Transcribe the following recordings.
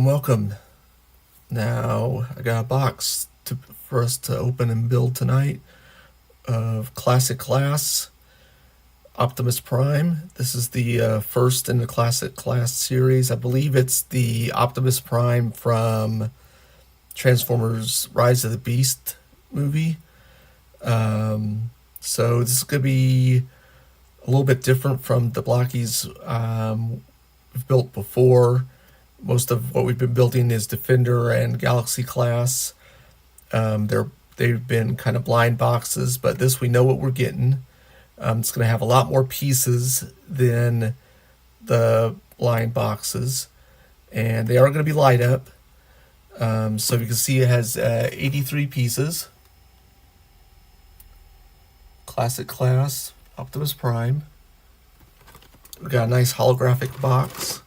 Welcome. Now, I got a box for us to open and build tonight of Classic Class Optimus Prime. This is the first in the Classic Class series. I believe it's the Optimus Prime from Transformers Rise of the Beast movie. So this is going to be a little bit different from the Blokees we've built before. Most of what we've been building is Defender and Galaxy class. They've been kind of blind boxes, but this we know what we're getting. It's going to have a lot more pieces than the blind boxes, and they are going to be light up. So you can see it has 83 pieces. Classic class Optimus Prime. We got a nice holographic box.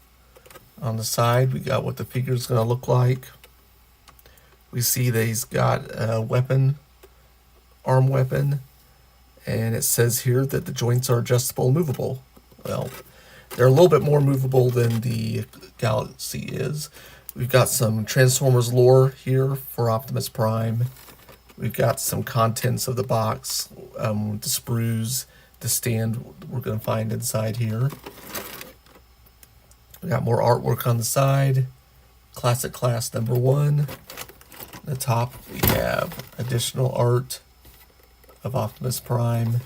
On the side, we got what the figure is going to look like. We see that he's got a weapon, arm weapon, and it says here that the joints are adjustable and movable. Well, they're a little bit more movable than the Galaxy is. We've got some Transformers lore here for Optimus Prime. We've got some contents of the box, the sprues, the stand we're going to find inside here. We got more artwork on the side. Classic Class number 1. At the top, we have additional art of Optimus Prime.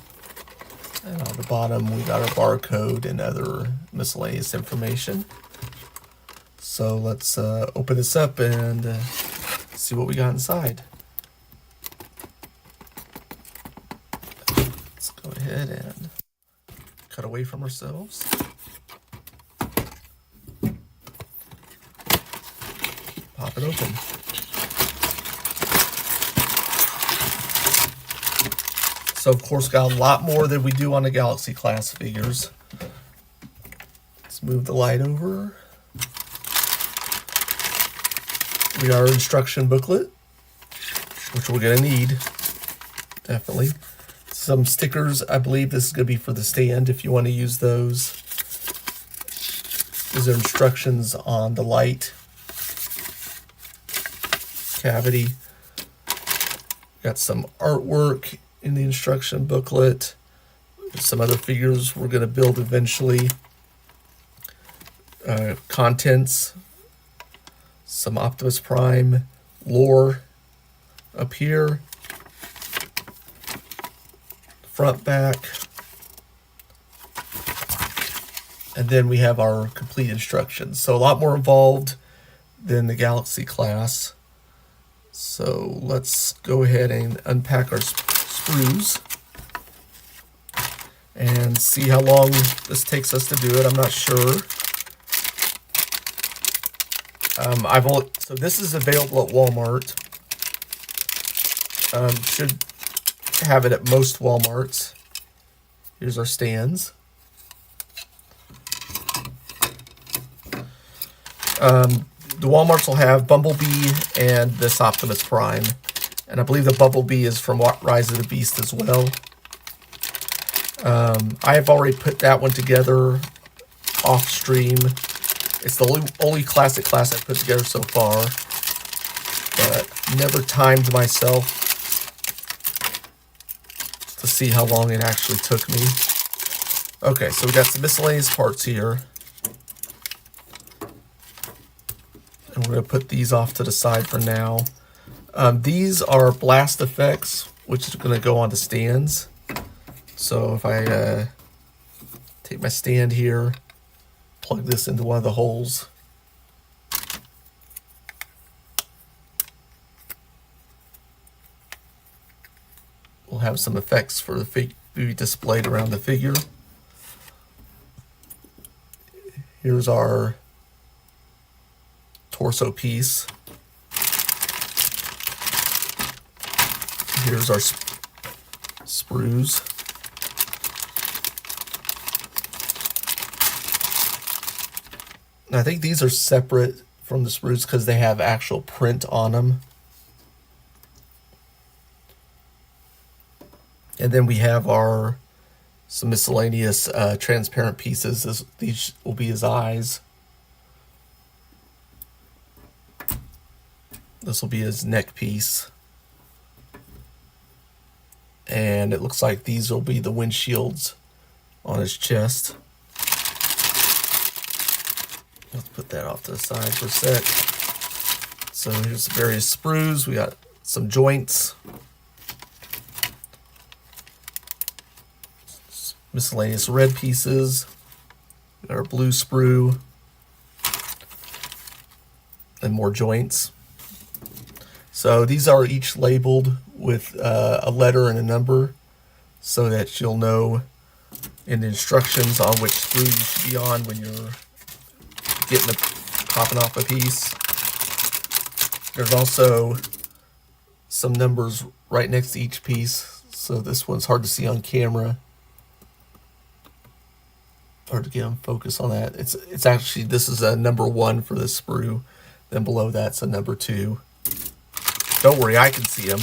And on the bottom, we got our barcode and other miscellaneous information. So let's open this up and see what we got inside. Let's go ahead and cut away from ourselves. Pop it open. So of course got a lot more than we do on the Galaxy class figures. Let's move the light over. We got our instruction booklet, which we're gonna need, definitely. Some stickers. I believe this is gonna be for the stand if you want to use those. These are instructions on the light cavity. Got some artwork in the instruction booklet. Some other figures we're going to build eventually. Contents. Some Optimus Prime lore up here. Front, back. And then we have our complete instructions. So a lot more involved than the Galaxy class. So let's go ahead and unpack our sprues and see how long this takes us to do it. I'm not sure. So this is available at Walmart. Should have it at most Walmarts. Here's our stands. The Walmarts will have Bumblebee and this Optimus Prime. And I believe the Bumblebee is from Rise of the Beast as well. I have already put that one together off stream. It's the only Classic class I've put together so far. But never timed myself to see how long it actually took me. Okay, so we got some miscellaneous parts here. And we're going to put these off to the side for now. These are blast effects, which is going to go onto stands. So if I take my stand here, plug this into one of the holes. We'll have some effects for the figure be displayed around the figure. Here's our torso piece. Here's our sprues. And I think these are separate from the sprues because they have actual print on them. And then we have some miscellaneous transparent pieces. These will be his eyes. This will be his neck piece. And it looks like these will be the windshields on his chest. Let's put that off to the side for a sec. So here's the various sprues. We got some joints. Miscellaneous red pieces. We got our blue sprue. And more joints. So these are each labeled with a letter and a number so that you'll know in the instructions on which sprue you should be on when you're popping off a piece. There's also some numbers right next to each piece, so this one's hard to see on camera. Hard to get them focus on that. It's actually, this is a number 1 for this sprue. Then below that's a number 2. Don't worry, I can see them.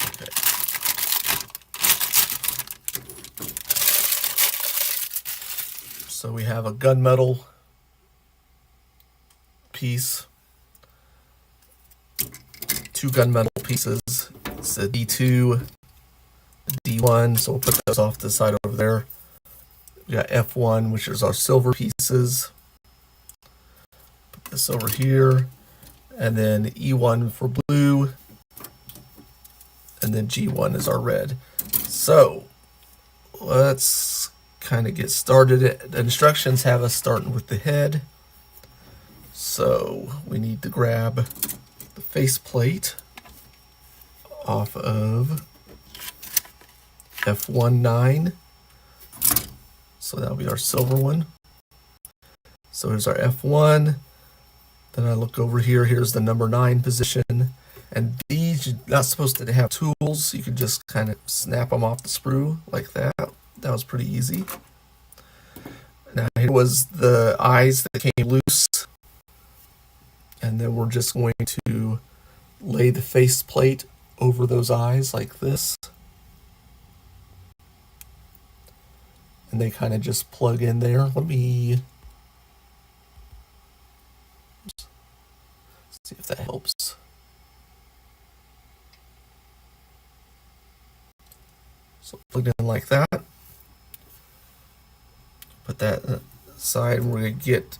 Okay. So we have a gunmetal piece, 2 gunmetal pieces. It's a D2, D1, so we'll put those off to the side over there. We got F1, which is our silver pieces. Put this over here. And then E1 for blue. And then G1 is our red. So let's kind of get started. The instructions have us starting with the head. So we need to grab the faceplate off of F19. So that'll be our silver one. So here's our F1. Then I look over here. Here's the number 9 position. And these, you're not supposed to have tools. You can just kind of snap them off the sprue like that. That was pretty easy. Now here was the eyes that came loose. And then we're just going to lay the faceplate over those eyes like this. And they kind of just plug in there. Let me see if that helps. So plug it in like that. Put that aside. We're going to get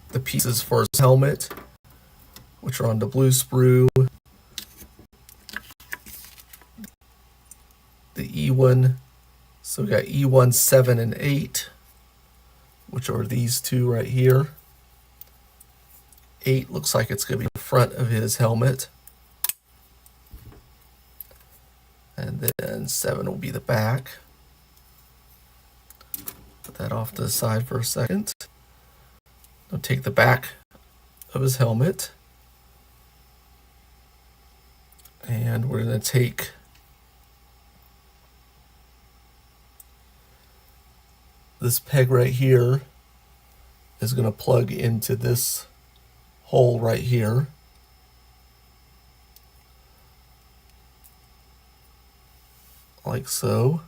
the pieces for his helmet, which are on the blue sprue. The E1. So we got E1, 7, and 8, which are these two right here. 8 looks like it's going to be the front of his helmet. And then 7 will be the back. Put that off to the side for a second. I'll take the back of his helmet. And we're going to take this peg right here is going to plug into this hole right here. Like so.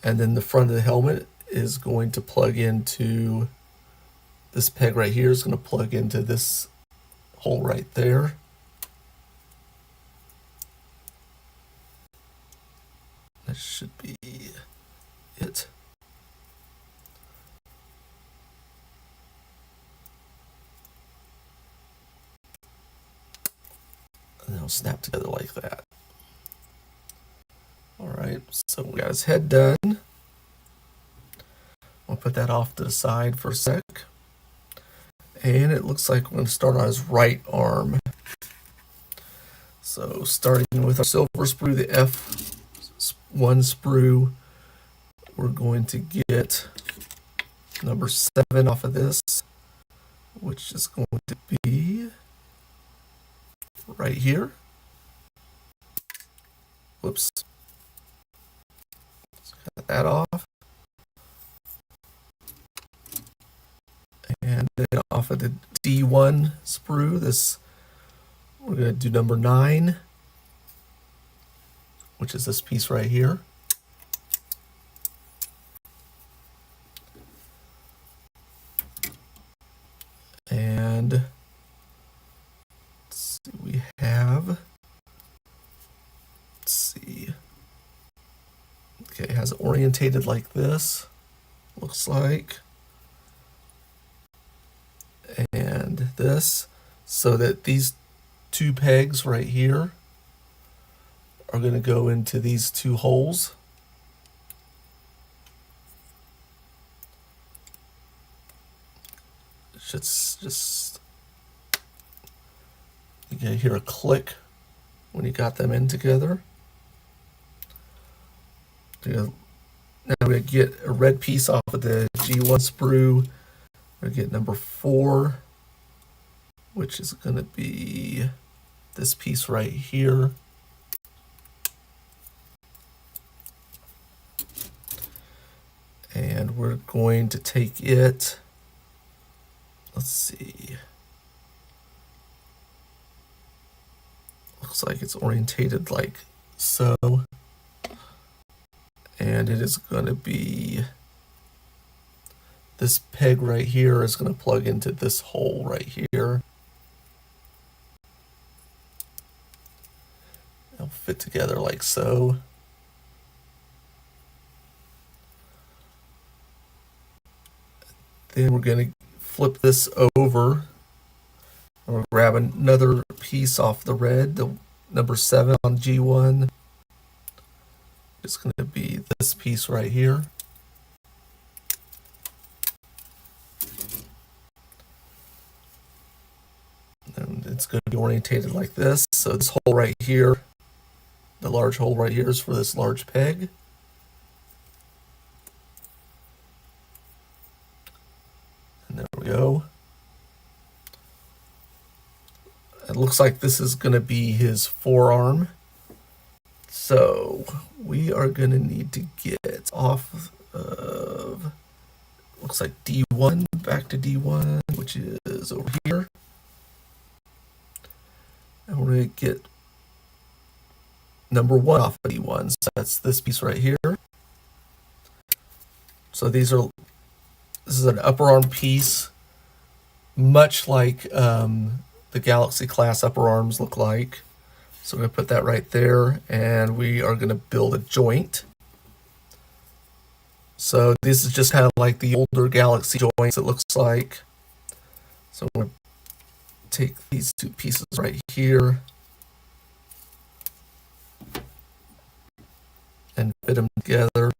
And then the front of the helmet is going to plug into this peg right here, is going to plug into this hole right there. That should be it. And they'll snap together like that. All right, so we got his head done. We'll put that off to the side for a sec. And it looks like we're going to start on his right arm. So starting with our silver sprue, the F1 sprue, we're going to get number 7 off of this, which is going to be right here. Whoops. Let's cut that off. And then off of the D1 sprue, this we're going to do number 9, which is this piece right here. has it orientated like this, looks like, and this, so that these two pegs right here are going to go into these two holes. Just you can hear a click when you got them in together. Now we get a red piece off of the G1 sprue. We get number 4, which is going to be this piece right here. And we're going to take it, let's see, looks like it's orientated like so. And it is going to be, this peg right here is going to plug into this hole right here. It'll fit together like so. Then we're going to flip this over. We'll grab another piece off the red, the number 7 on G1. It's going to be this piece right here. And it's going to be orientated like this. So this hole right here, the large hole right here, is for this large peg. And there we go. It looks like this is going to be his forearm. So we are going to need to get off of, looks like D1, back to D1, which is over here. And we're going to get number 1 off of D1. So that's this piece right here. So this is an upper arm piece, much like the Galaxy class upper arms look like. So we're going to put that right there, and we are going to build a joint. So this is just kind of like the older Galaxy joints, it looks like. So I'm going to take these two pieces right here and fit them together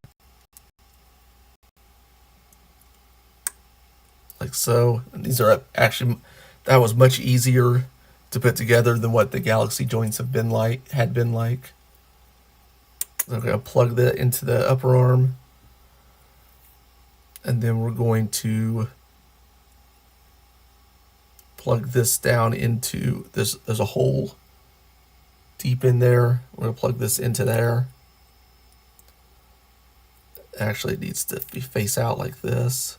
like so. And these are actually, that was much easier to put together than what the Galaxy joints had been like. So I'm going to plug that into the upper arm, and then we're going to plug this down into this. There's a hole deep in there. We're going to plug this into there. Actually, it needs to be face out like this.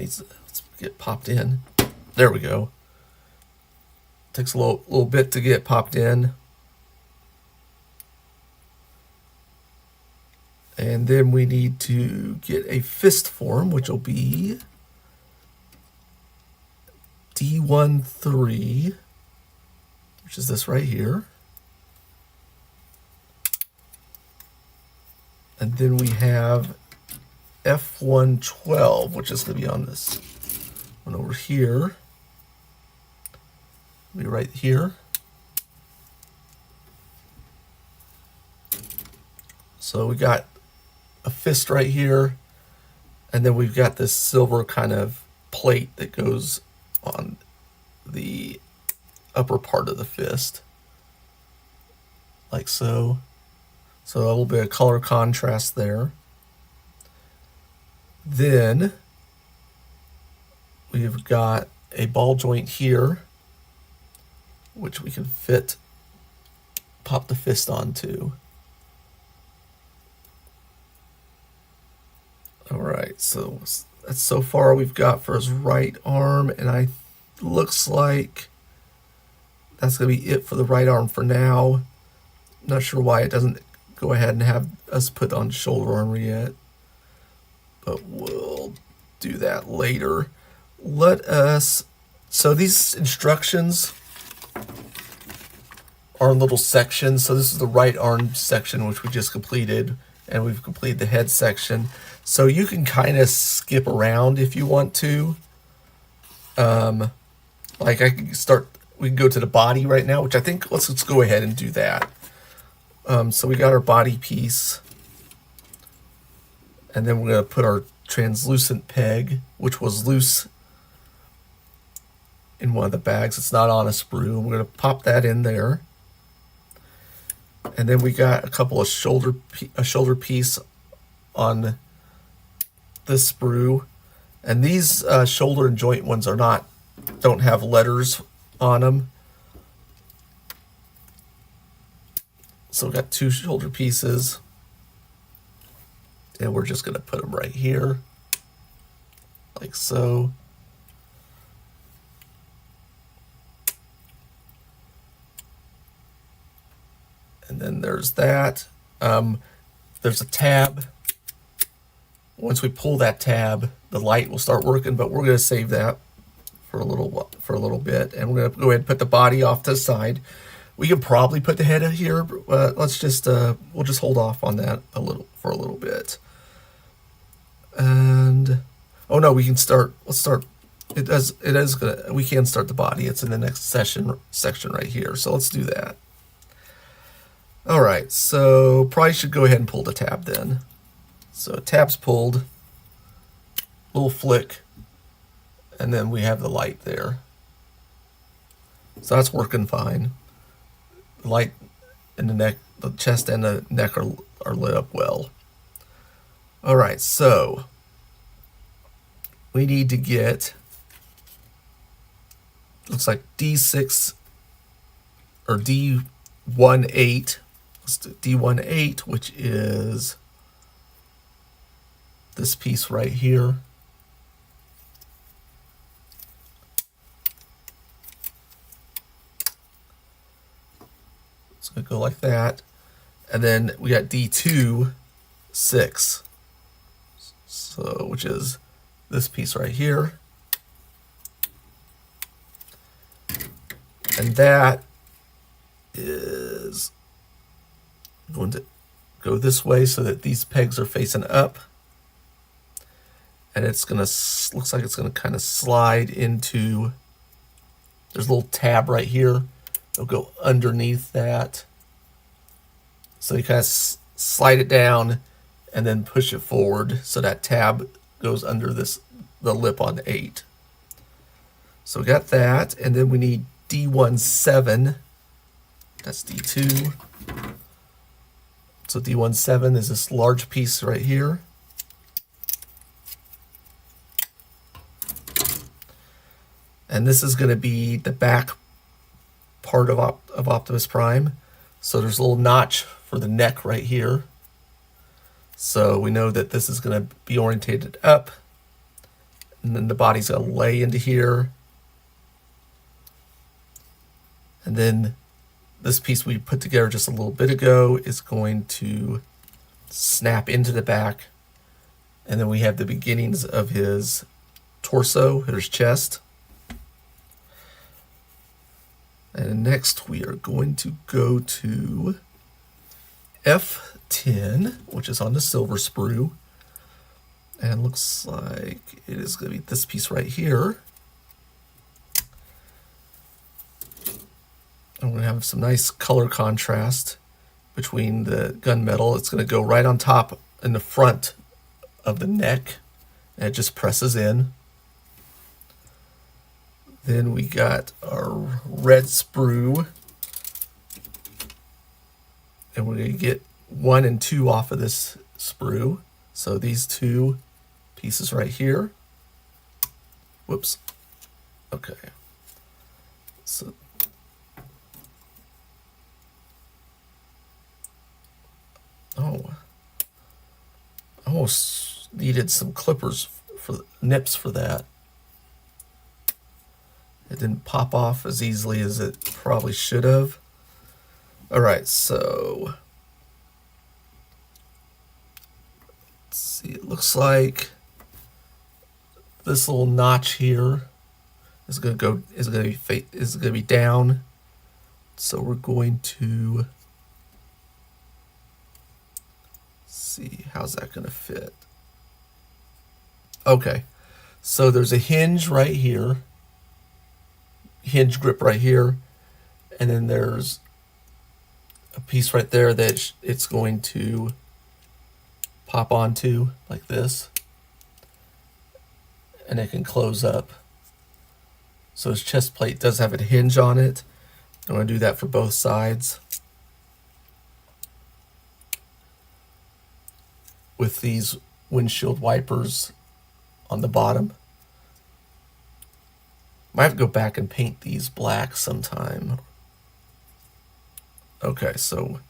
Let's get popped in. There we go. Takes a little bit to get popped in. And then we need to get a fist form, which will be D13, which is this right here. And then we have F112, which is going to be on this one over here. Be right here. So we got a fist right here, and then we've got this silver kind of plate that goes on the upper part of the fist, like so. So a little bit of color contrast there. Then we've got a ball joint here, which we can pop the fist onto. All right, so that's so far we've got for his right arm, and looks like that's gonna be it for the right arm for now. Not sure why it doesn't go ahead and have us put on shoulder armor yet, but we'll do that later. So these instructions our little section. So this is the right arm section, which we just completed, and we've completed the head section. So you can kind of skip around if you want to. Like I can start, we can go to the body right now, which I think, let's go ahead and do that. So we got our body piece, and then we're going to put our translucent peg, which was loose in one of the bags. It's not on a sprue. We're going to pop that in there. And then we got a couple of shoulder piece on this sprue. And these shoulder and joint ones don't have letters on them. So we got 2 shoulder pieces, and we're just going to put them right here, like so. And then there's that. There's a tab. Once we pull that tab, the light will start working, but we're going to save that for a little bit, and we're going to go ahead and put the body off to the side. We can probably put the head here, but let's just we'll just hold off on that for a little bit. And oh no, we can start. Let's start. It is gonna. We can start the body. It's in the next section right here. So let's do that. All right. So probably should go ahead and pull the tab then. So tab's pulled. Little flick, and then we have the light there. So that's working fine. The light in the neck, the chest and the neck are lit up well. All right, so we need to get, looks like D6 or D18. Let's do D18, which is this piece right here. It's going to go like that. And then we got D2, 6. So, which is this piece right here. And that is going to go this way so that these pegs are facing up. And it's going to, looks like it's going to kind of slide into, there's a little tab right here. It'll go underneath that. So you kind of slide it down and then push it forward so that tab goes under the lip on 8. So we got that, and then we need D17. That's D2. So D17 is this large piece right here. And this is going to be the back part of Optimus Prime. So there's a little notch for the neck right here. So we know that this is going to be orientated up. And then the body's going to lay into here. And then this piece we put together just a little bit ago is going to snap into the back. And then we have the beginnings of his torso, his chest. And next we are going to go to F10, which is on the silver sprue. And it looks like it is going to be this piece right here. And we're going to have some nice color contrast between the gunmetal. It's going to go right on top in the front of the neck. And it just presses in. Then we got our red sprue. And we're going to get 1 and 2 off of this sprue. So these 2 pieces right here. Whoops. Okay. So I almost needed some clippers for nips for that. It didn't pop off as easily as it probably should have. All right, so let's see. It looks like this little notch here is going to be down, So we're going to see, how's that going to fit? Okay, so there's a hinge right here, hinge grip right here, and then there's a piece right there that it's going to pop onto like this, and it can close up. So his chest plate does have a hinge on it. I'm going to do that for both sides. With these windshield wipers on the bottom. Might have to go back and paint these black sometime. Okay, so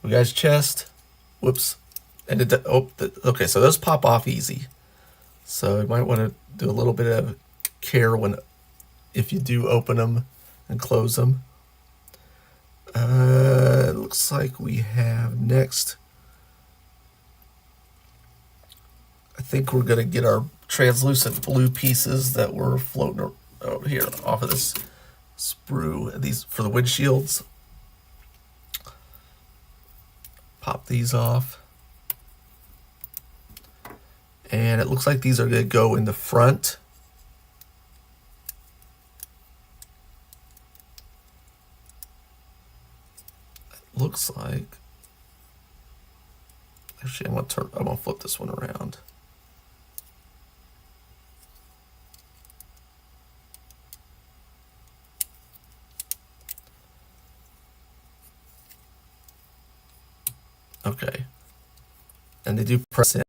we got his chest. Whoops. And okay, so those pop off easy. So you might want to do a little bit of care if you do open them and close them. It looks like we have next. I think we're gonna get our translucent blue pieces that were floating out here off of this sprue. These for the windshields. Pop these off. And it looks like these are going to go in the front. It looks like. Actually, I'm gonna flip this one around. Okay. And they do press in.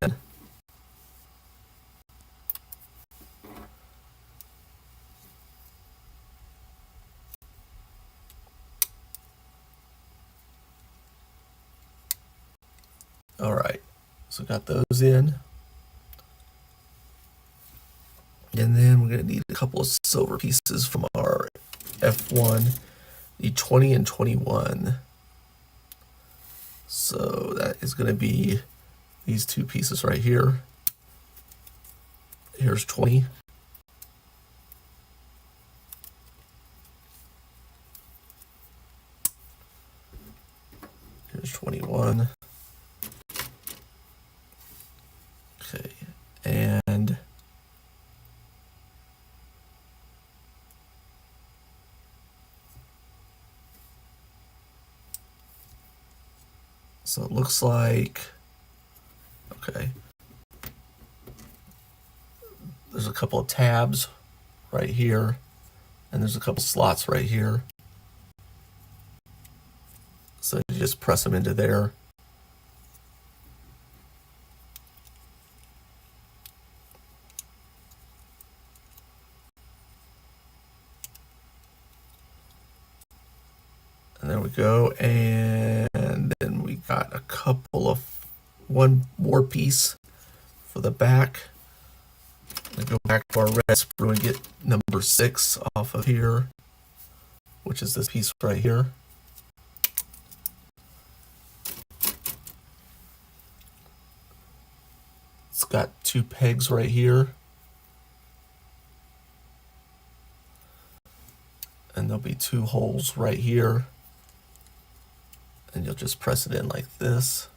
All right, so got those in. And then we're gonna need a couple of silver pieces from our F1, the 20 and 21. So that is gonna be these two pieces right here. Here's 20. Here's 21. Okay, and so it looks like, okay, there's a couple of tabs right here, and there's a couple slots right here. So you just press them into there. And there we go. And then we got one more piece for the back. I'm gonna go back to our red sprue and get number 6 off of here, which is this piece right here. It's got 2 pegs right here. And there'll be 2 holes right here. And you'll just press it in like this.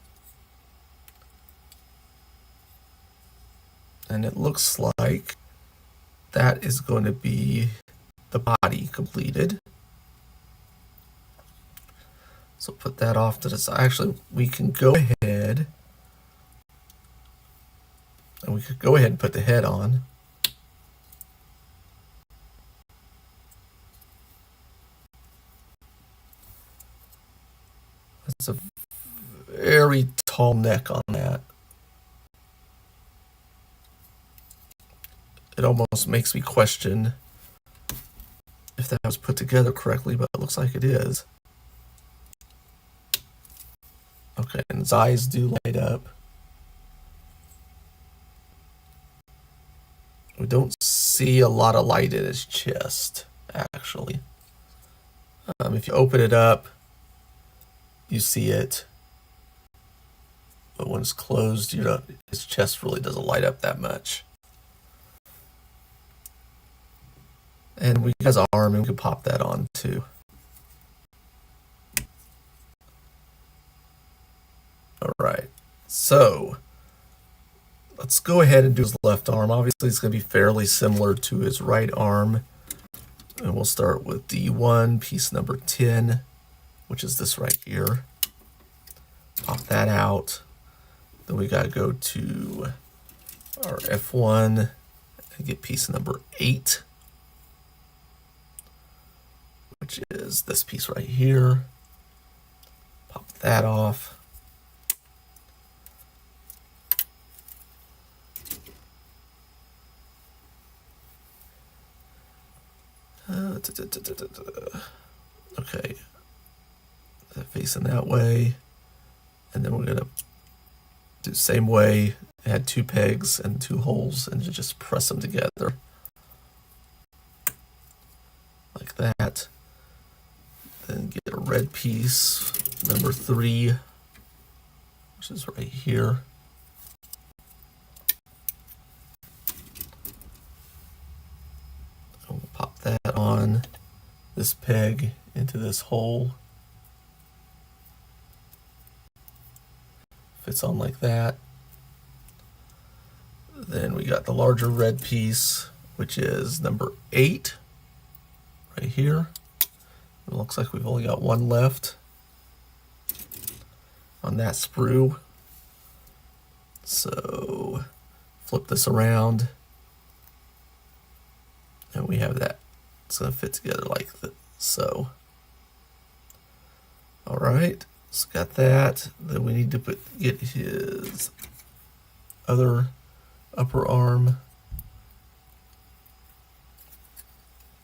And it looks like that is going to be the body completed. So put that off to the side. Actually, we can go ahead and we could go ahead and put the head on. That's a very tall neck on that. It almost makes me question if that was put together correctly, but it looks like it is. Okay, and his eyes do light up. We don't see a lot of light in his chest, actually. If you open it up, you see it. But when it's closed, his chest really doesn't light up that much. And we got his arm, and we can pop that on too. All right, so let's go ahead and do his left arm. Obviously, it's going to be fairly similar to his right arm. And we'll start with D1, piece number 10, which is this right here. Pop that out. Then we got to go to our F1 and get piece number 8, which is this piece right here. Pop that off. Okay, facing that way, and then we're gonna do the same way. Add 2 pegs and 2 holes, and just press them together like that. Then get a red piece, number 3, which is right here. And we'll pop that on this peg into this hole. Fits on like that. Then we got the larger red piece, which is number 8 right here. It looks like we've only got 1 left on that sprue. So flip this around, and we have that. It's going to fit together like so. All right, so got that. Then we need to get his other upper arm.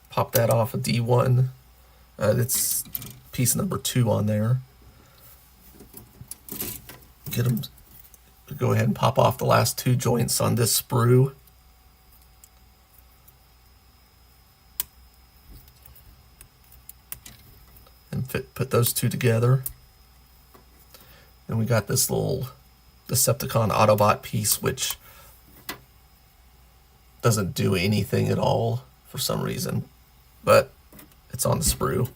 Pop that off of D1. It's piece number 2 on there. Get them. Go ahead and pop off the last 2 joints on this sprue. And put those 2 together. Then we got this little Decepticon Autobot piece, which doesn't do anything at all for some reason, but it's on the sprue.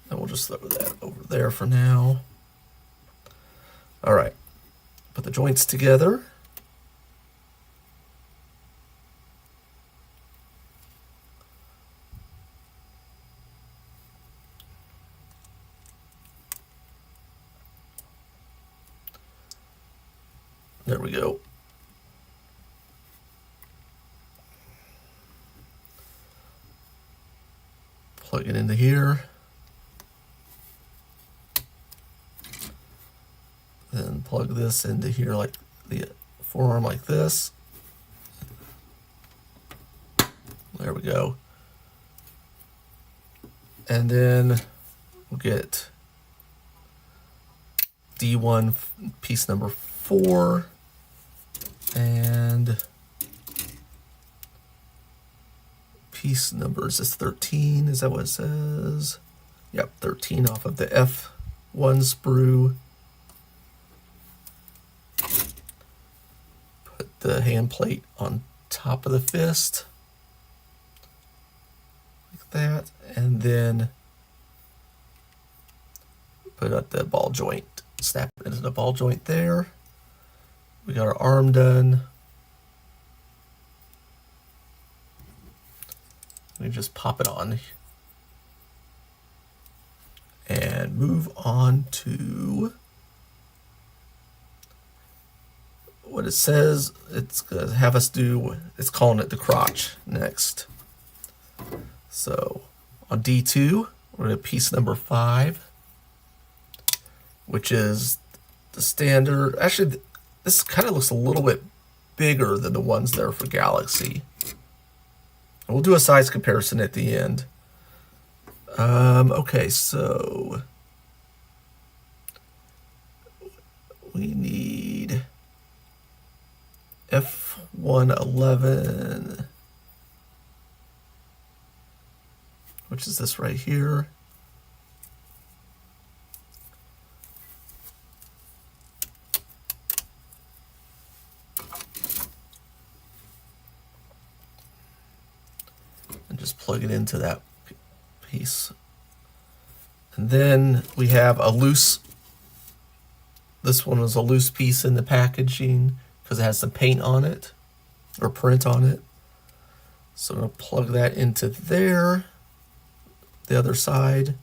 And we'll just throw that over there for now. All right, put the joints together. There we go. Plug it into here. Then plug this into here like the forearm like this. There we go. And then we'll get D1 piece number 4 and piece numbers is 13. Is that what it says? Yep, 13 off of the F1 sprue. Put the hand plate on top of the fist like that, and then put up the ball joint. Snap it into the ball joint there. We got our arm done. We just pop it on and move on to what it says. It's going to have us do, it's calling it the crotch next. So on D2, we're going to piece number 5, which is the standard. Actually, this kind of looks a little bit bigger than the ones there for Galaxy. And we'll do a size comparison at the end. Okay, so we need F111, which is this right here. And just plug it into that piece. And then we have a loose This one was a loose piece in the packaging because it has some paint on it or print on it. So I'm going to plug that into there, the other side.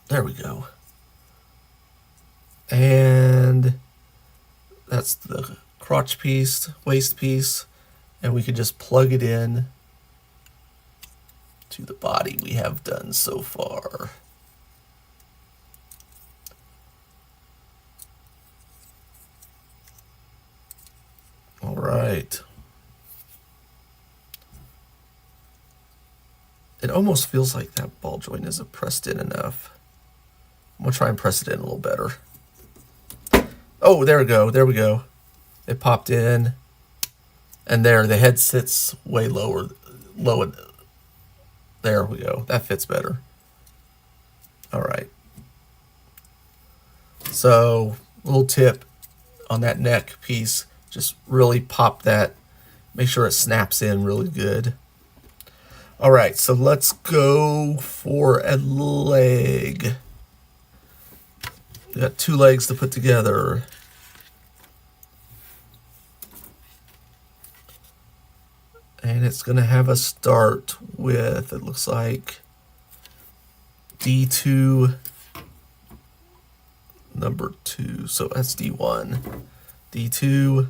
There we go. And that's the crotch piece, waist piece, and we can just plug it in to the body we have done so far. All right. It almost feels like that ball joint isn't pressed in enough. I'm gonna try and press it in a little better. Oh, there we go. There we go. It popped in. And there, the head sits way lower. There we go. That fits better. All right. So, little tip on that neck piece. Just really pop that. Make sure it snaps in really good. All right, so let's go for a leg. We got 2 legs to put together. And it's going to have us start with, it looks like, D2, number 2. So that's D1. D2,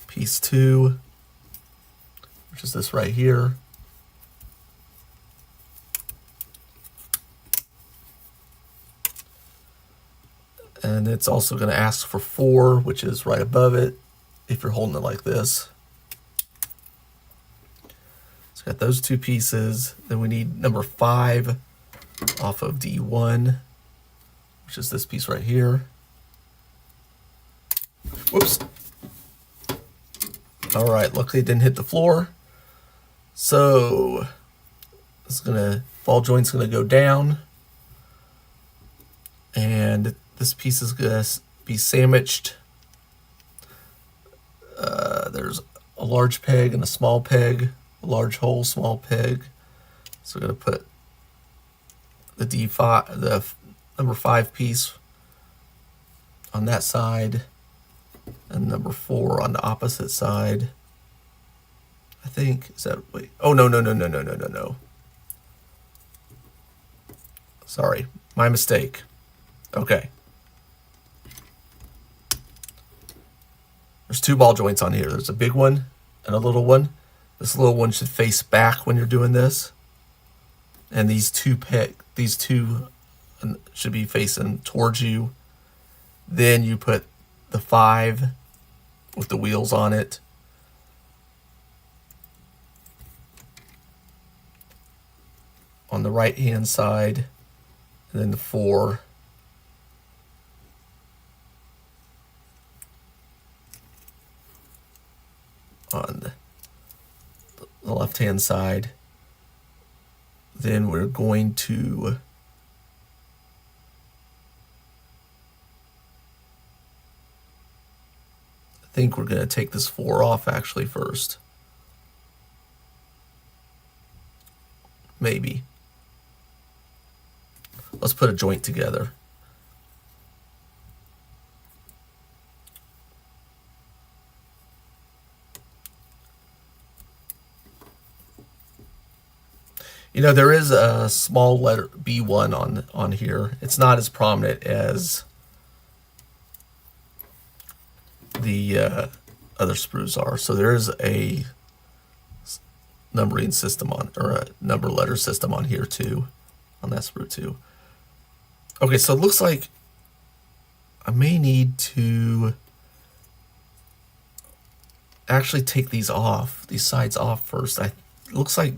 piece 2, which is this right here. And it's also going to ask for 4, which is right above it, if you're holding it like this. So got those 2 pieces. Then we need number 5 off of D1, which is this piece right here. Whoops. All right, luckily it didn't hit the floor. So it's gonna, ball joint's gonna go down. And this piece is gonna be sandwiched. There's a large peg and a small peg, a large hole, small peg. So we're gonna put the D5, the number 5 piece on that side, and number 4 on the opposite side. I think, is that, wait, oh, no. Sorry, my mistake. Okay. There's 2 ball joints on here. There's a big one and a little one. This little one should face back when you're doing this. And these two should be facing towards you. Then you put the 5 with the wheels on it. On the right hand side, and then the 4 on the left hand side. Then we're going to I think we're going to take this 4 off actually first. Maybe. Let's put a joint together. You know, there is a small letter B1 on here. It's not as prominent as the other sprues are. So there is a numbering system on, or a number letter system on here too, on that sprue too. Okay, so it looks like I may need to actually take these off, these sides off first. It looks like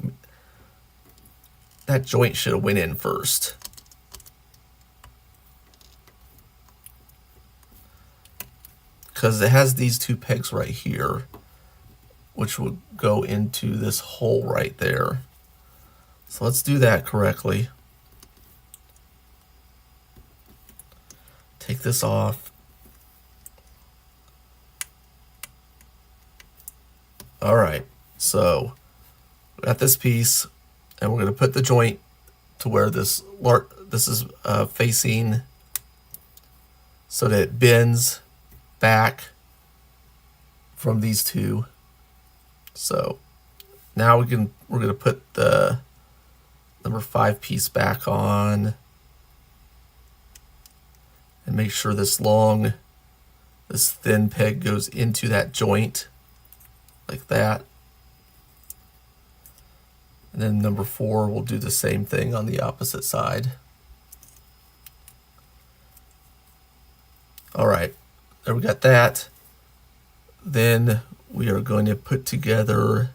that joint should have went in first. Because it has these 2 pegs right here, which would go into this hole right there. So let's do that correctly. Take this off. All right, so we got this piece, and we're going to put the joint to where this is facing so that it bends back from these two. So now we're going to put the number 5 piece back on and make sure this thin peg goes into that joint like that. And then number 4, we'll do the same thing on the opposite side. All right, there we got that. Then we are going to put together,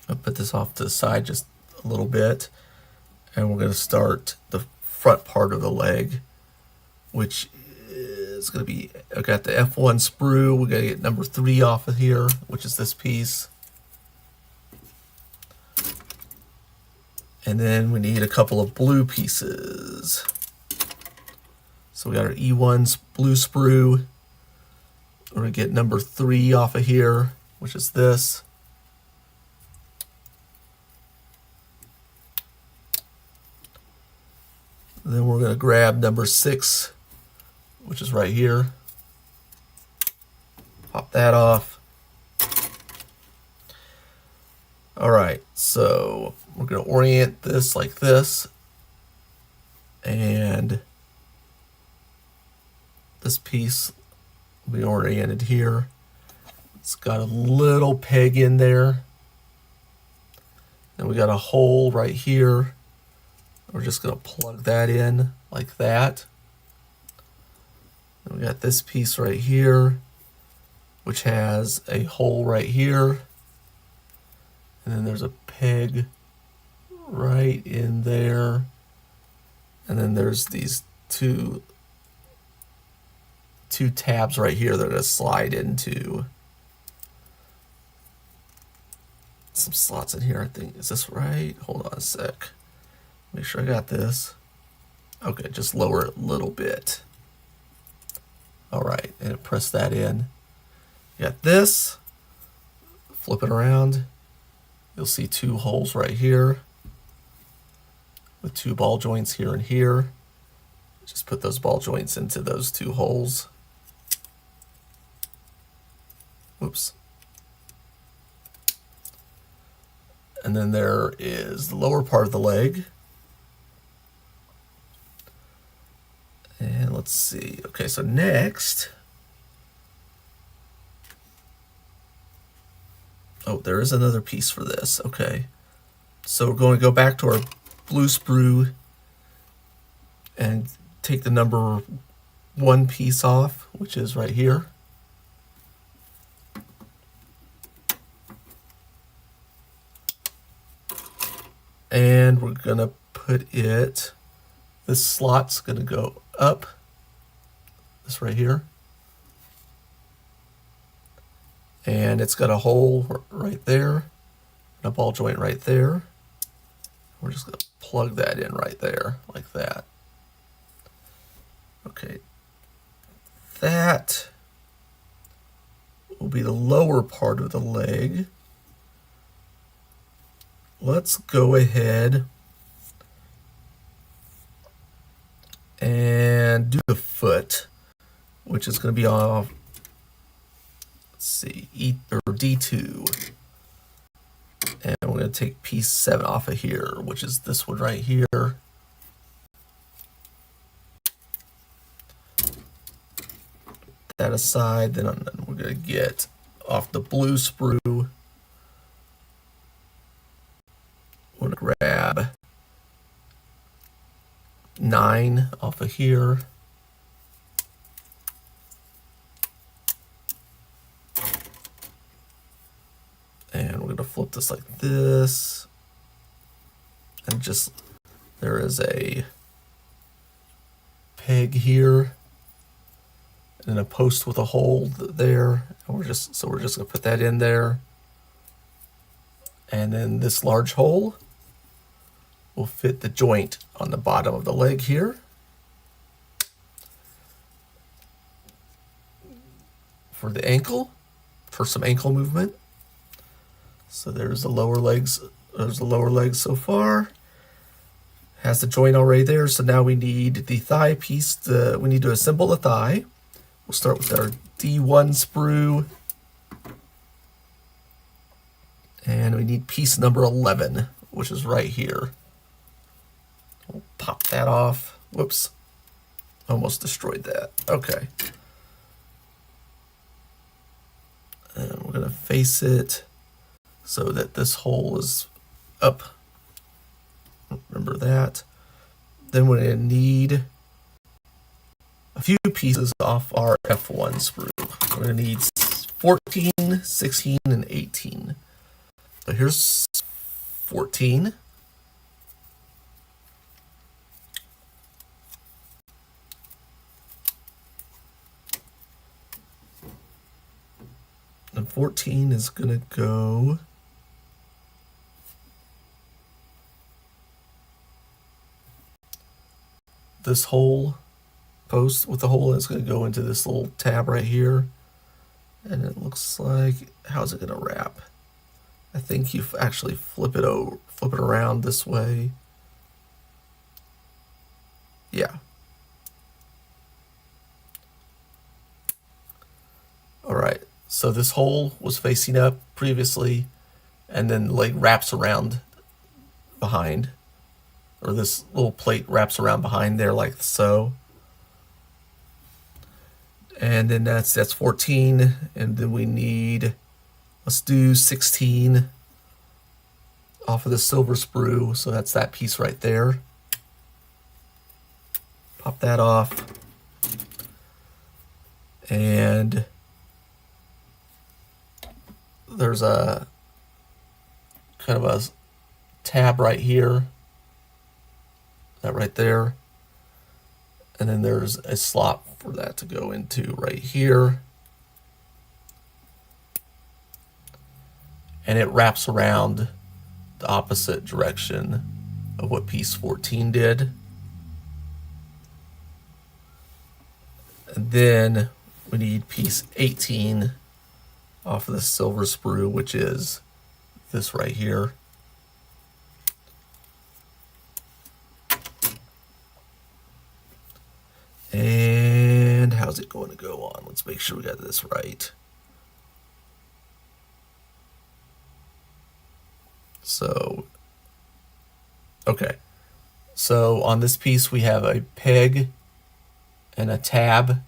I'll put this off to the side just a little bit, and we're going to start the front part of the leg, which is going to be, I got the F1 sprue. We're going to get number 3 off of here, which is this piece. And then we need a couple of blue pieces. So we got our E1 blue sprue. We're going to get number 3 off of here, which is this. Then we're going to grab number 6, which is right here. Pop that off. All right, so we're going to orient this like this. And this piece will be oriented here. It's got a little peg in there. And we got a hole right here. We're just going to plug that in like that. And we got this piece right here, which has a hole right here. And then there's a peg right in there. And then there's these two tabs right here that are going to slide into some slots in here, I think. Is this right? Hold on a sec. Make sure I got this. Okay, just lower it a little bit. All right, and press that in. You got this. Flip it around. You'll see 2 holes right here with 2 ball joints here and here. Just put those ball joints into those 2 holes. Oops. And then there is the lower part of the leg. And let's see. Okay, so next. Oh, there is another piece for this. Okay. So we're going to go back to our blue sprue and take the number 1 piece off, which is right here. And we're going to put it, this slot's going to go up, this right here. And it's got a hole right there, and a ball joint right there. We're just going to plug that in right there, like that. Okay. That will be the lower part of the leg. Let's go ahead and do the foot, which is going to be off, let's see, D2. And we're going to take piece 7 off of here, which is this one right here. That aside, then we're going to get off the blue sprue. We're going to grab 9 off of here. And we're going to flip this like this. And just, there is a peg here. And a post with a hole there. And we're just going to put that in there. And then this large hole will fit the joint on the bottom of the leg here. For the ankle, for some ankle movement. So there's the lower legs There's the lower leg so far. Has the joint already there, so now we need the thigh piece. We need to assemble the thigh. We'll start with our D1 sprue. And we need piece number 11, which is right here. We'll pop that off. Whoops. Almost destroyed that. Okay. And we're going to face it so that this hole is up. Remember that. Then we're going to need a few pieces off our F1 sprue. We're going to need 14, 16, and 18. So here's 14. And 14 is going to go this hole post with the hole, and it's going to go into this little tab right here. And it looks like, how's it going to wrap? I think you actually flip it around this way. Yeah. All right. So this hole was facing up previously, and then the leg wraps around behind, or this little plate wraps around behind there like so. And then that's 14, and then we need, let's do 16 off of the silver sprue, so that's that piece right there. Pop that off. And there's a kind of a tab right here, that right there. And then there's a slot for that to go into right here. And it wraps around the opposite direction of what piece 14 did. And then we need piece 18 off of the silver sprue, which is this right here. And how's it going to go on? Let's make sure we got this right. So, okay. So on this piece we have a peg and a tab.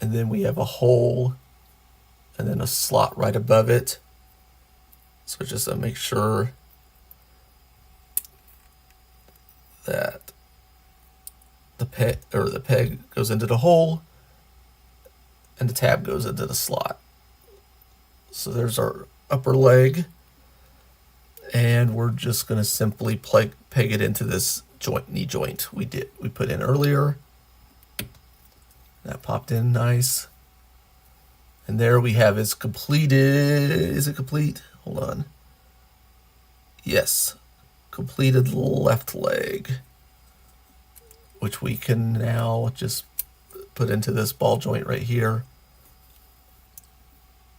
And then we have a hole and then a slot right above it. So just to make sure that the peg goes into the hole and the tab goes into the slot. So there's our upper leg, and we're just going to simply peg it into this knee joint we put in earlier. That popped in nice. And there we have its completed, is it complete? Hold on. Yes, completed left leg, which we can now just put into this ball joint right here.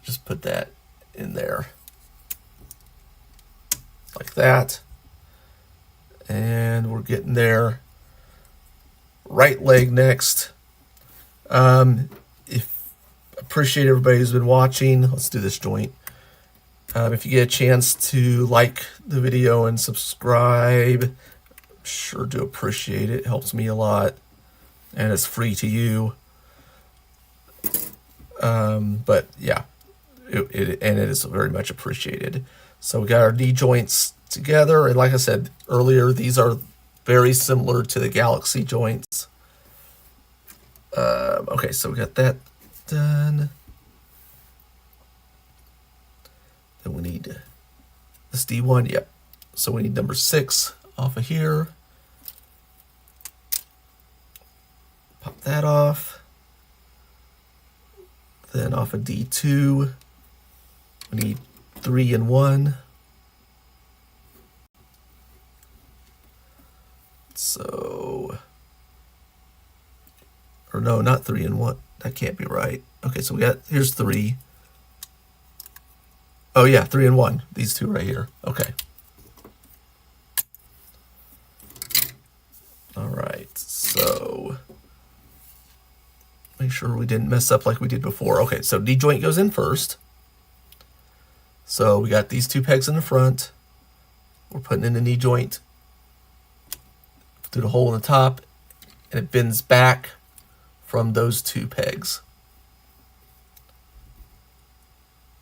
Just put that in there like that. And we're getting there. Right leg next. Appreciate everybody who's been watching. Let's do this joint. If you get a chance to like the video and subscribe, sure do appreciate it. It helps me a lot, and it's free to you. But yeah, it is very much appreciated. So we got our knee joints together, and like I said earlier, these are very similar to the Galaxy joints. Okay, so we got that done. Then we need this D1, yep. So we need number 6 off of here. Pop that off. Then off of D2, we need 3 and 1. So, or no, not 3 and 1. That can't be right. Okay, so here's 3. Oh yeah, 3 and 1. These two right here. Okay. All right, so make sure we didn't mess up like we did before. Okay, so D joint goes in first. So we got these 2 pegs in the front. We're putting in the knee joint through the hole in the top, and it bends back from those 2 pegs.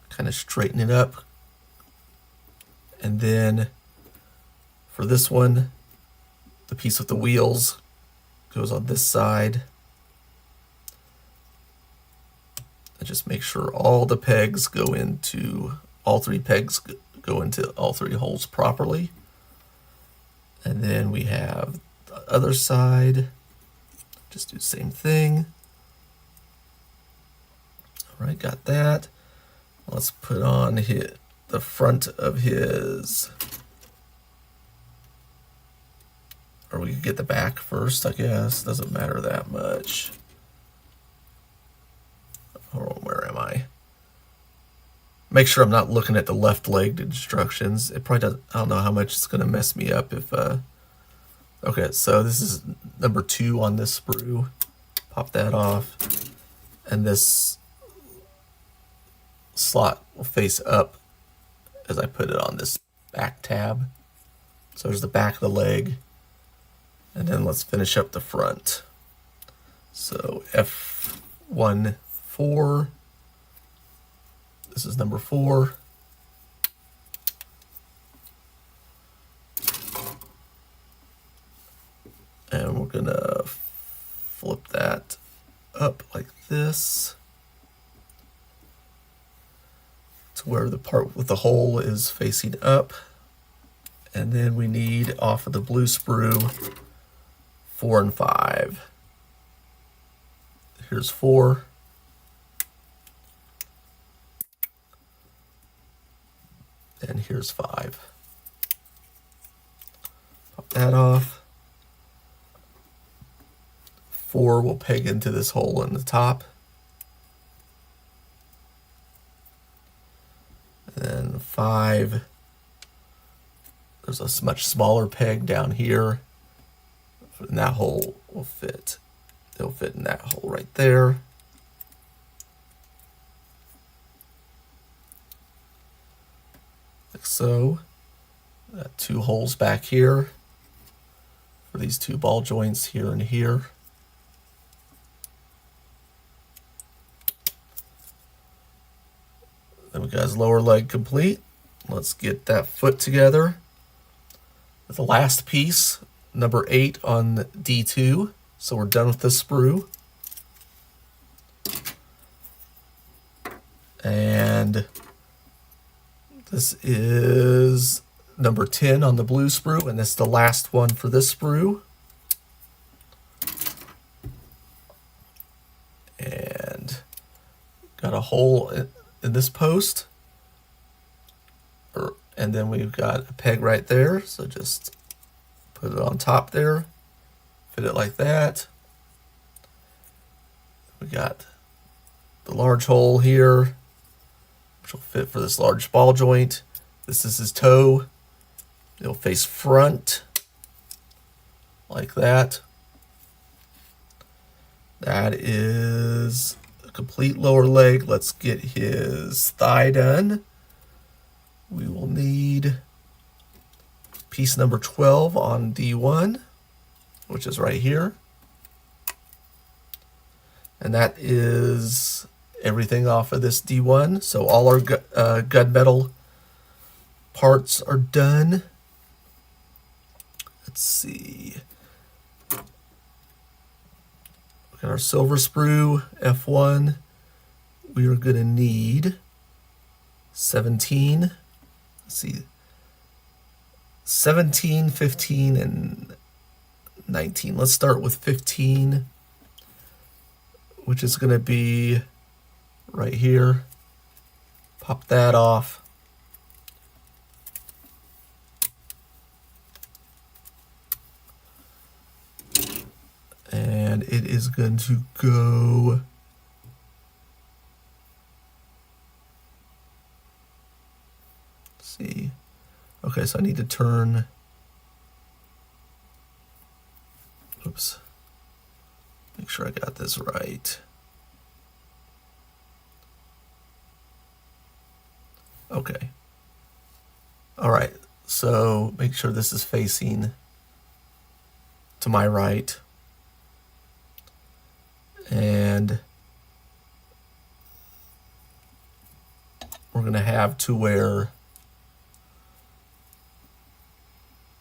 Kind of straighten it up. And then for this one, the piece with the wheels goes on this side. And just make sure all the pegs go into, all 3 pegs go into all 3 holes properly. And then we have the other side. Just do the same thing. All right, got that. Let's put on the front of his, or we could get the back first, I guess. Doesn't matter that much. Hold on, where am I? Make sure I'm not looking at the left leg instructions. It probably doesn't, I don't know how much it's gonna mess me up if, okay, so this is number 2 on this sprue. Pop that off. And this slot will face up as I put it on this back tab. So there's the back of the leg. And then let's finish up the front. So F1, 4. This is number 4. And we're gonna flip that up like this to where the part with the hole is facing up. And then we need off of the blue sprue 4 and 5. Here's 4. And here's 5. Pop that off. 4 will peg into this hole in the top. And then 5, there's a much smaller peg down here. And that hole will fit. It'll fit in that hole right there. Like so. Got 2 holes back here for these 2 ball joints here and here. Then we got his lower leg complete. Let's get that foot together. The last piece, number 8 on D2. So we're done with this sprue. And this is number 10 on the blue sprue, and this is the last one for this sprue. And got a hole in this post. And then we've got a peg right there, so just put it on top there, fit it like that. We got the large hole here, which will fit for this large ball joint. This is his toe. It'll face front, like that. That is a complete lower leg. Let's get his thigh done. We will need piece number 12 on D1, which is right here. And that is everything off of this D1. So all our gunmetal parts are done. Let's see. Look at our silver sprue, F1. We are going to need 17. Let's see. 17, 15, and 19. Let's start with 15, which is going to be right here. Pop that off. And it is going to go see. Okay, so I need to turn, oops, make sure I got this right. Okay. All right, so make sure this is facing to my right. And we're going to have to where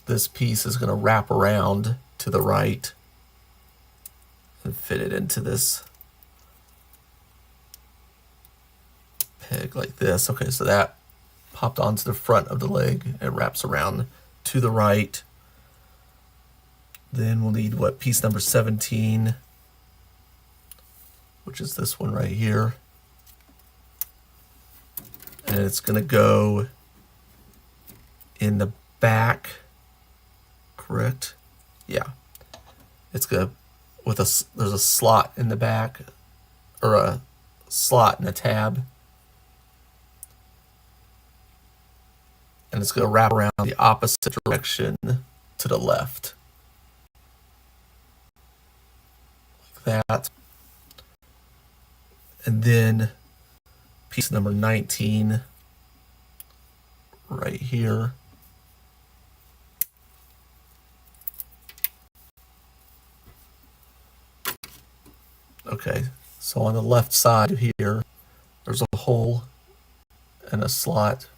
this piece is going to wrap around to the right and fit it into this peg like this. Okay, so that popped onto the front of the leg. It wraps around to the right. Then we'll need what, piece number 17, which is this one right here. And it's going to go in the back, correct? Yeah. It's going to, there's a slot in the back, or a slot and a tab. And it's going to wrap around the opposite direction to the left. Like that. And then piece number 19 right here. Okay, so on the left side of here, there's a hole and a slot.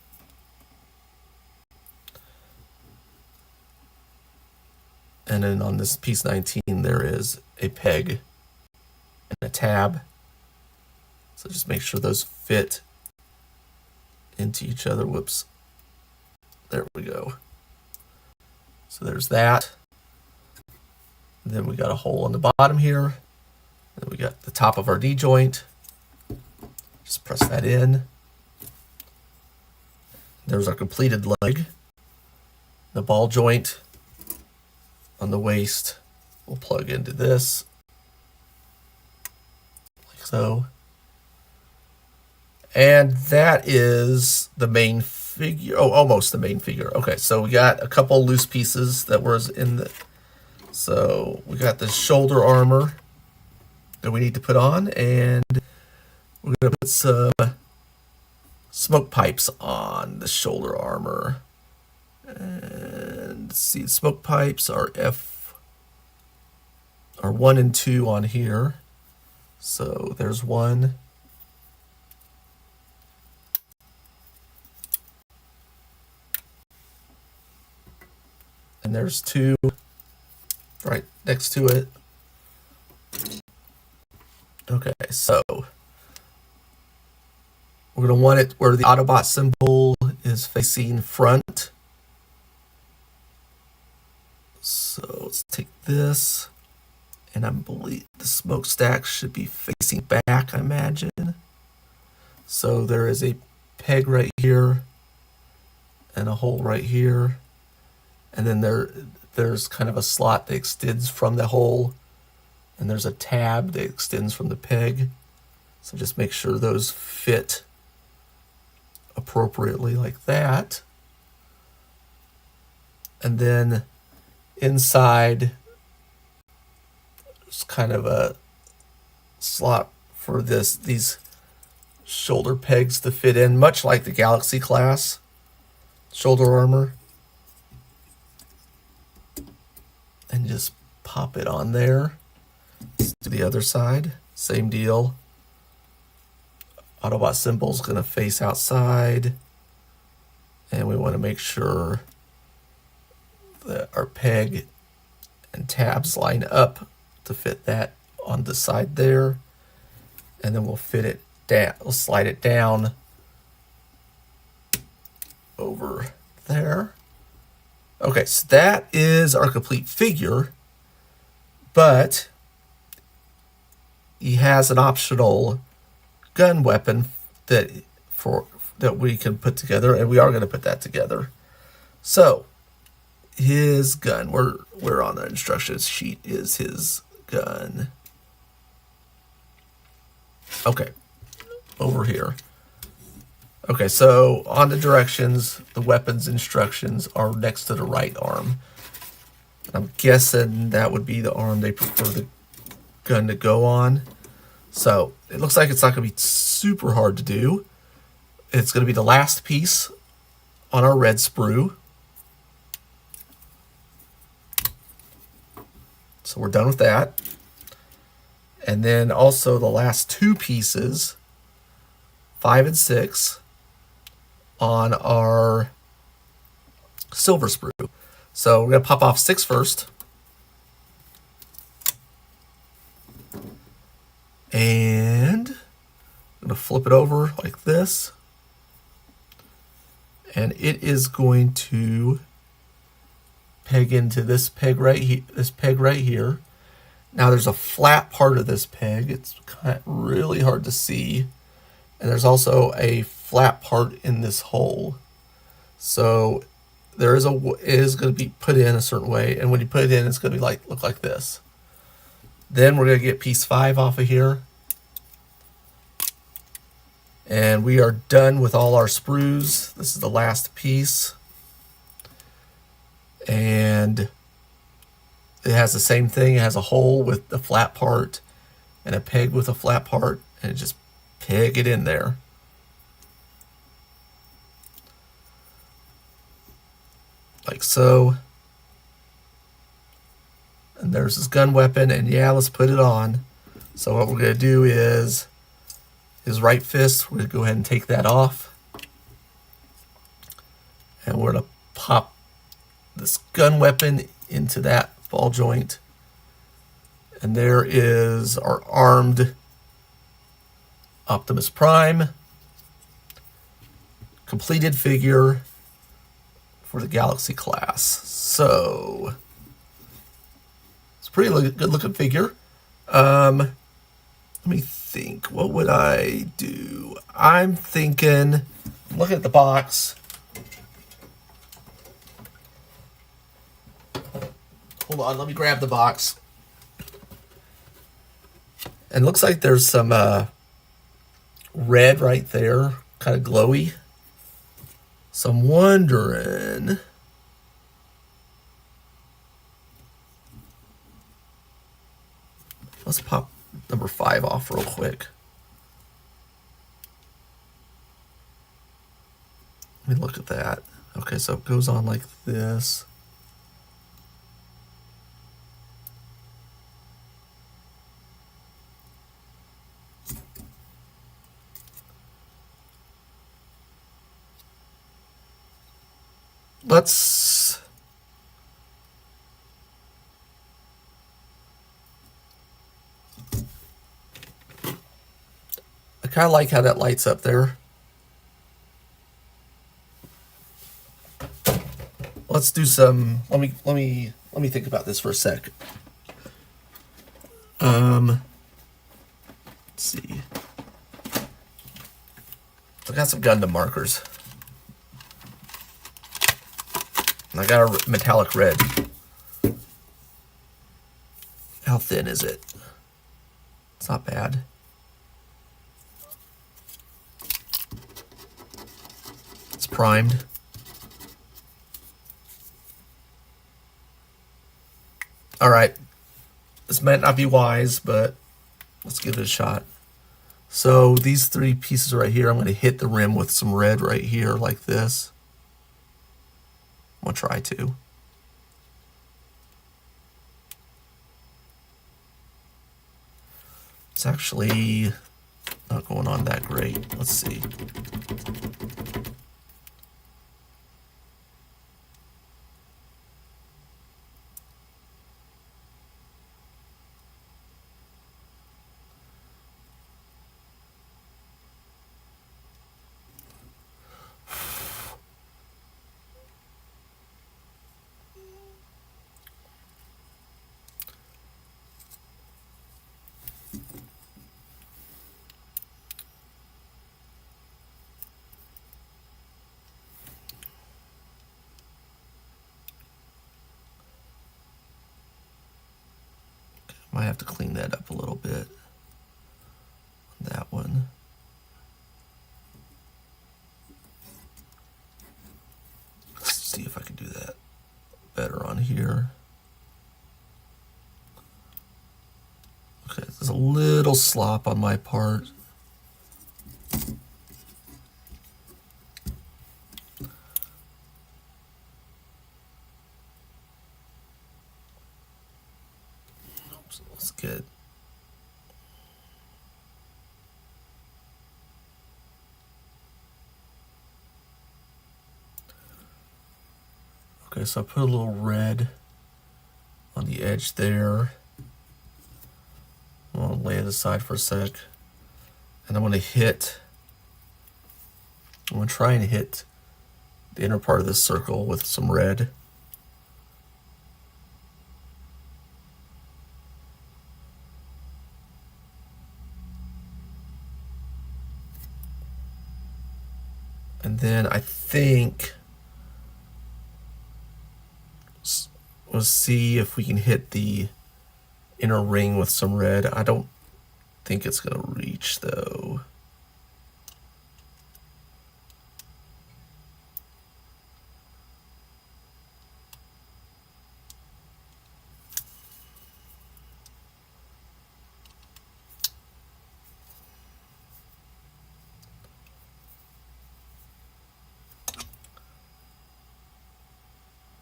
And then on this piece 19, there is a peg and a tab. So just make sure those fit into each other. Whoops. There we go. So there's that. And then we got a hole on the bottom here. Then we got the top of our D joint. Just press that in. There's our completed leg. The ball joint on the waist will plug into this, like so. And that is the main figure. Oh, almost the main figure. Okay, so we got a couple loose pieces that was in the, so we got the shoulder armor that we need to put on, and we're gonna put some smoke pipes on the shoulder armor. And let's see, smoke pipes are are 1 and 2 on here. So there's 1. And there's 2 right next to it. Okay, so we're going to want it where the Autobot symbol is facing front. So let's take this, and I believe the smokestack should be facing back, I imagine. So there is a peg right here and a hole right here. And then there's kind of a slot that extends from the hole, and there's a tab that extends from the peg. So just make sure those fit appropriately like that. And then inside, there's kind of a slot for these shoulder pegs to fit in, much like the Galaxy class shoulder armor. And just pop it on there. Let's do the other side, same deal. Autobot symbol's gonna face outside, and we want to make sure that our peg and tabs line up to fit that on the side there, and then we'll fit it down. We'll slide it down over there. Okay, so that is our complete figure, but he has an optional gun weapon that we can put together, and we are going to put that together. So his gun, we're on the instructions sheet, is his gun. Okay, over here. Okay, so on the directions, the weapons instructions are next to the right arm. I'm guessing that would be the arm they prefer the gun to go on. So it looks like it's not going to be super hard to do. It's going to be the last piece on our red sprue. So we're done with that. And then also the last two pieces, 5 and 6, on our silver sprue. So we're going to pop off 6 first. And I'm going to flip it over like this. And it is going to peg into this peg right here. Now there's a flat part of this peg. It's kind of really hard to see. And there's also a flat part in this hole. So it is going to be put in a certain way. And when you put it in, it's going to be look like this. Then we're going to get piece 5 off of here. And we are done with all our sprues. This is the last piece. And it has the same thing. It has a hole with the flat part and a peg with a flat part. And just peg it in there. Like so. And there's his gun weapon. And yeah, let's put it on. So what we're going to do is his right fist, we're going to go ahead and take that off. And we're going to pop this gun weapon into that ball joint. And there is our armed Optimus Prime. Completed figure for the Galaxy class. So, it's a pretty good looking figure. Let me think, what would I do? I'm thinking, looking at the box. Hold on, let me grab the box. And looks like there's some red right there, kind of glowy. So I'm wondering, let's pop number 5 off real quick. Let me look at that. Okay, so it goes on like this. I kind of like how that lights up there. Let's do some. Let me think about this for a sec. Let's see. I got some Gundam markers. And I got a metallic red. How thin is it? It's not bad. It's primed. All right. This might not be wise, but let's give it a shot. So these 3 pieces right here, I'm going to hit the rim with some red right here like this. I'm going to try to. It's actually not going on that great. Let's see. Might have to clean that up a little bit. That one. here. Okay, there's a little slop on my part. Oops, let's get. Okay, so I put a little red on the edge there. I'm gonna lay it aside for a sec. And I'm gonna try and hit the inner part of this circle with some red. And then I think we'll see if we can hit the inner ring with some red. I don't think it's gonna reach though.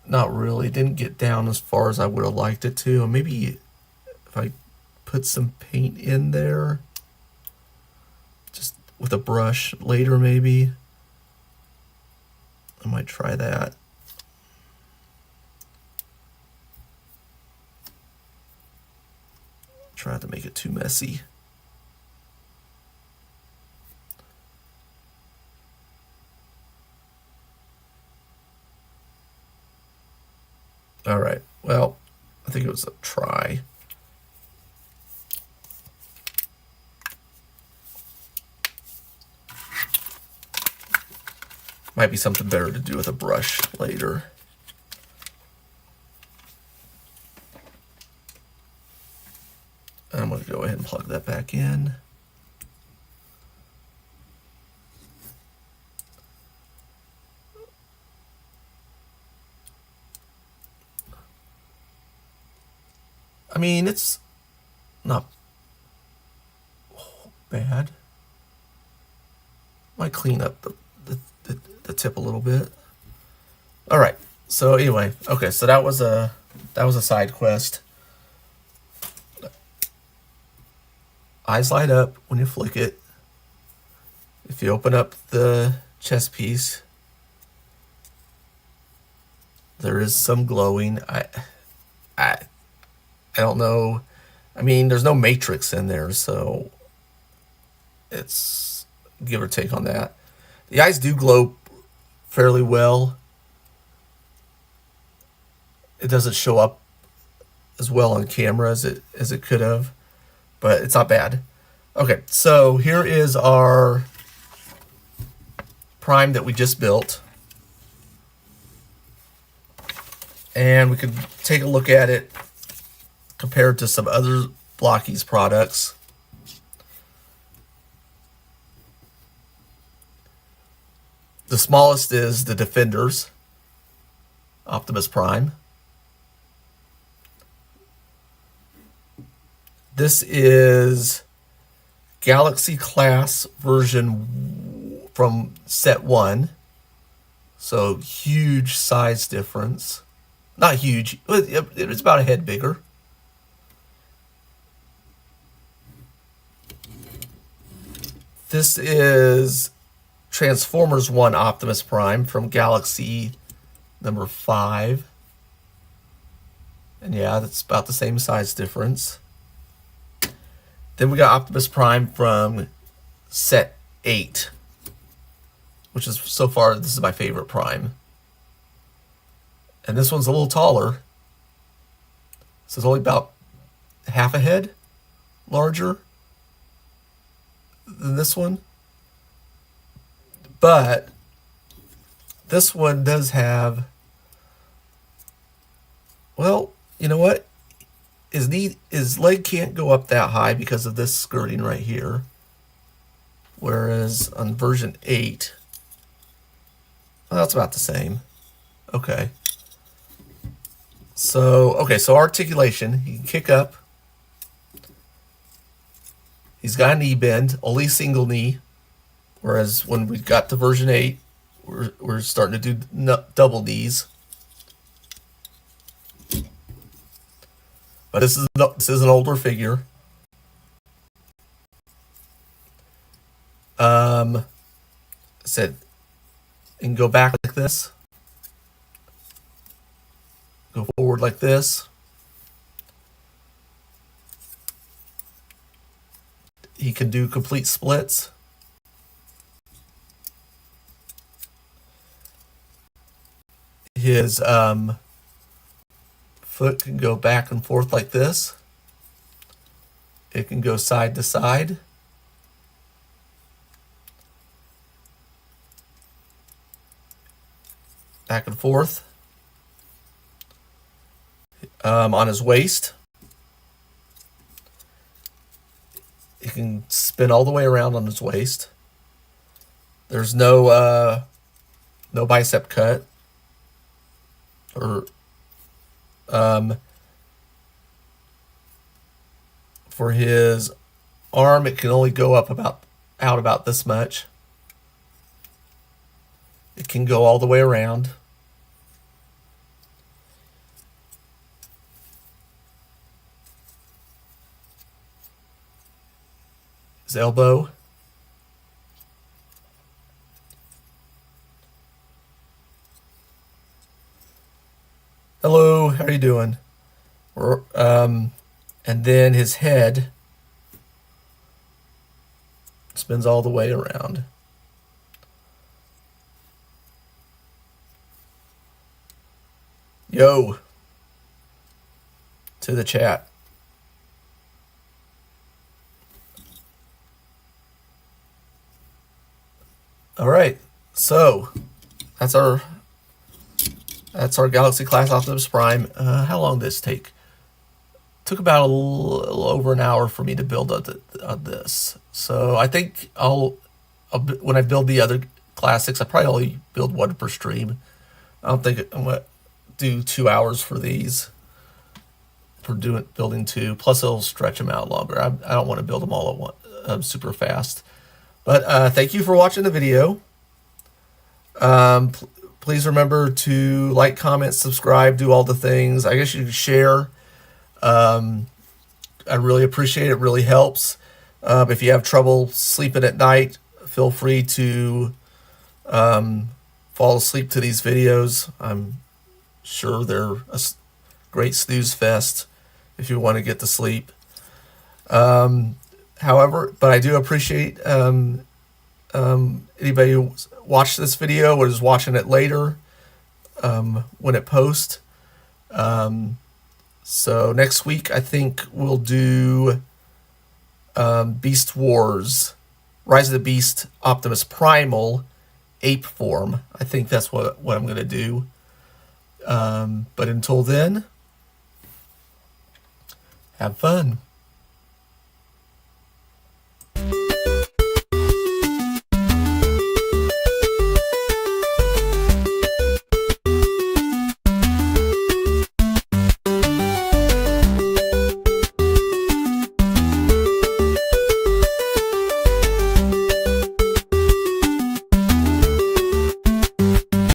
Not really. Didn't get down as far as I would have liked it to. Maybe if I put some paint in there, just with a brush later maybe. I might try that. Try not to make it too messy. All right, well, I think it was a try. Might be something better to do with a brush later. I'm going to go ahead and plug that back in. I mean, it's not bad. Might clean up the tip a little bit. All right. So anyway, okay. So that was a side quest. Eyes light up when you flick it. If you open up the chest piece, there is some glowing. I don't know. I mean, there's no matrix in there, so it's give or take on that. The eyes do glow fairly well. It doesn't show up as well on camera as it could have, but it's not bad. Okay, so here is our Prime that we just built. And we could take a look at it compared to some other Blokees products. The smallest is the Defender's Optimus Prime. This is Galaxy class version from set 1. So huge size difference. Not huge, it's about a head bigger. This is Transformers 1 Optimus Prime from Galaxy number 5. And yeah, that's about the same size difference. Then we got Optimus Prime from set 8, which is so far, this is my favorite Prime. And this one's a little taller. So it's only about half a head larger than this one. But this one does have, well, you know what? His leg can't go up that high because of this skirting right here. Whereas on version 8, well, that's about the same. Okay. So, okay, so articulation, he can kick up. He's got a knee bend, only single knee. Whereas when we got to version 8, we're starting to do double knees. But this is an older figure. Said, you can go back like this. Go forward like this. He can do complete splits. His foot can go back and forth like this. It can go side to side. Back and forth. On his waist, he can spin all the way around on his waist. There's no bicep cut. Or for his arm, it can only go up out about this much. It can go all the way around. His elbow. Hello, how are you doing? And then his head spins all the way around. Yo, to the chat. All right, so that's our Galaxy Class Optimus Prime. How long did this take? Took about a little over an hour for me to build on this. So I think when I build the other classics, I probably only build one per stream. I don't think I'm gonna do 2 hours for these. For building two. Plus it'll stretch them out longer. I don't want to build them all at once, super fast. But thank you for watching the video. Please remember to like, comment, subscribe, do all the things. I guess you can share. I really appreciate it. It really helps. If you have trouble sleeping at night, feel free to fall asleep to these videos. I'm sure they're a great snooze fest if you want to get to sleep. However, but I do appreciate anybody who watched this video or is watching it later when it posts. So next week, I think we'll do Beast Wars, Rise of the Beast Optimus Primal Ape Form. I think that's what I'm going to do. But until then, have fun.